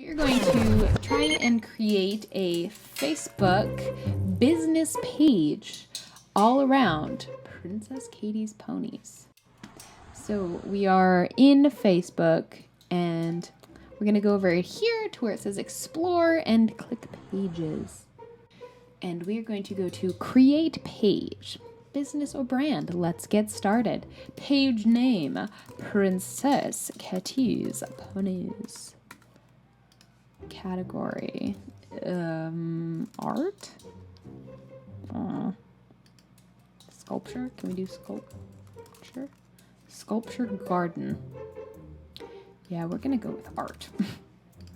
We're going to try and create a Facebook business page all around Princess Katie's Ponies. So we are in Facebook and we're going to go over here to where it says explore and click pages. And we are going to go to create page, business or brand. Let's get started. Page name, Princess Katie's Ponies. Category, art, sculpture. Can we do sculpture? Sculpture garden. Yeah, we're gonna go with art.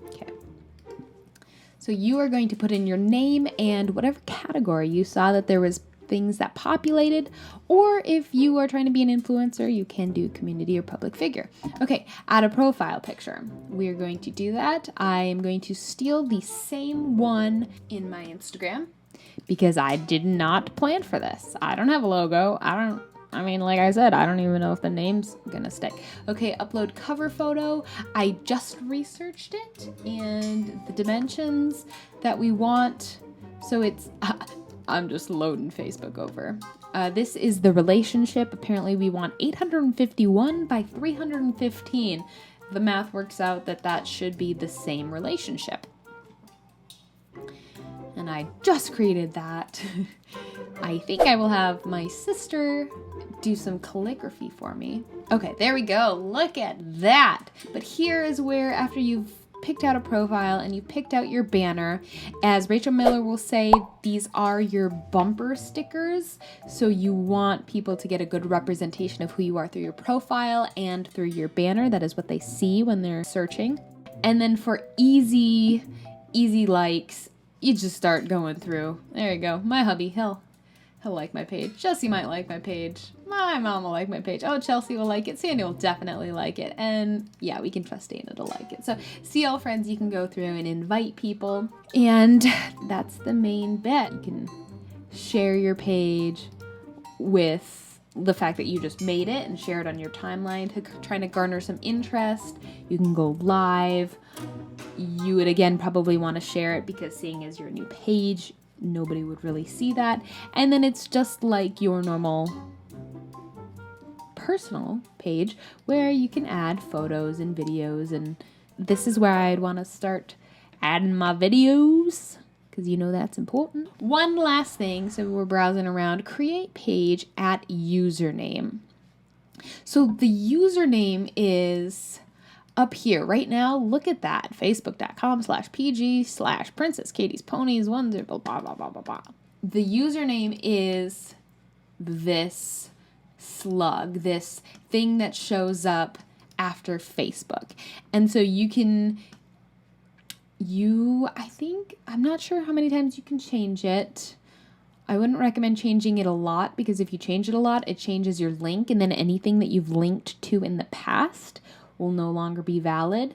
Okay. So you are going to put in your name and whatever category you saw that there was things that populated, or if you are trying to be an influencer, you can do community or public figure. Okay, add a profile picture. We're going to do that. I am going to steal the same one in my Instagram because I did not plan for this. I don't have a logo. Like I said, I don't even know if the name's gonna stick. Okay, upload cover photo. I just researched it and the dimensions that we want. So it's, I'm just loading Facebook over. This is the relationship. Apparently we want 851 by 315. The math works out that that should be the same relationship. And I just created that. I think I will have my sister do some calligraphy for me. Okay, there we go. Look at that. But here is where, after you've picked out a profile and you picked out your banner, as Rachel Miller will say, these are your bumper stickers. So you want people to get a good representation of who you are through your profile and through your banner. That is what they see when they're searching. And then for easy likes, you just start going through. There you go. My hubby, he'll like my page. Jesse might like my page. My mom will like my page. Oh, Chelsea will like it. Sandy will definitely like it. And yeah, we can trust Dana to like it. So see all friends, you can go through and invite people. And that's the main bit. You can share your page with the fact that you just made it and share it on your timeline to trying to garner some interest. You can go live. You would again probably want to share it because seeing as your new page, nobody would really see that. And then it's just like your normal personal page where you can add photos and videos, and this is where I'd want to start adding my videos because you know that's important. One last thing, so we're browsing around, create page at username. So the username is up here right now. Look at that. Facebook.com/PG/Princess Katie's Ponies 10 blah blah blah blah blah. The username is this slug, this thing that shows up after Facebook. And so I'm not sure how many times you can change it. I wouldn't recommend changing it a lot because if you change it a lot, it changes your link, and then anything that you've linked to in the past will no longer be valid.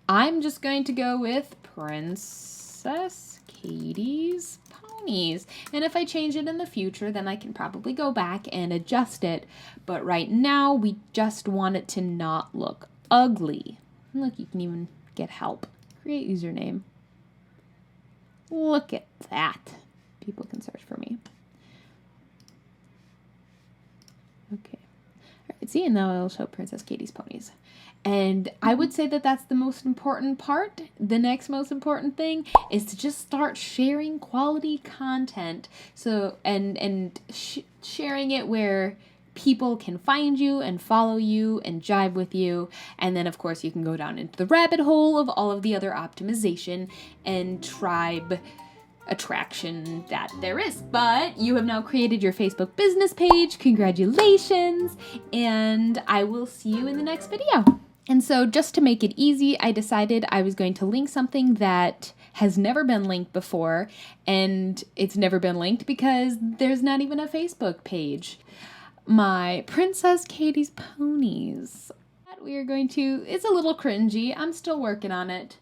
I'm just going to go with Princess Katie's Ponies. And if I change it in the future, then I can probably go back and adjust it. But right now, we just want it to not look ugly. Look, you can even get help. Create username. Look at that. People can search for me. Okay. All right, see, and now it'll show Princess Katie's Ponies. And I would say that that's the most important part. The next most important thing is to just start sharing quality content. So, and sharing it where people can find you and follow you and jive with you. And then, of course, you can go down into the rabbit hole of all of the other optimization and tribe attraction that there is. But you have now created your Facebook business page. Congratulations. And I will see you in the next video. And so just to make it easy, I decided I was going to link something that has never been linked before, and it's never been linked because there's not even a Facebook page. My Princess Katie's Ponies. It's a little cringy. I'm still working on it.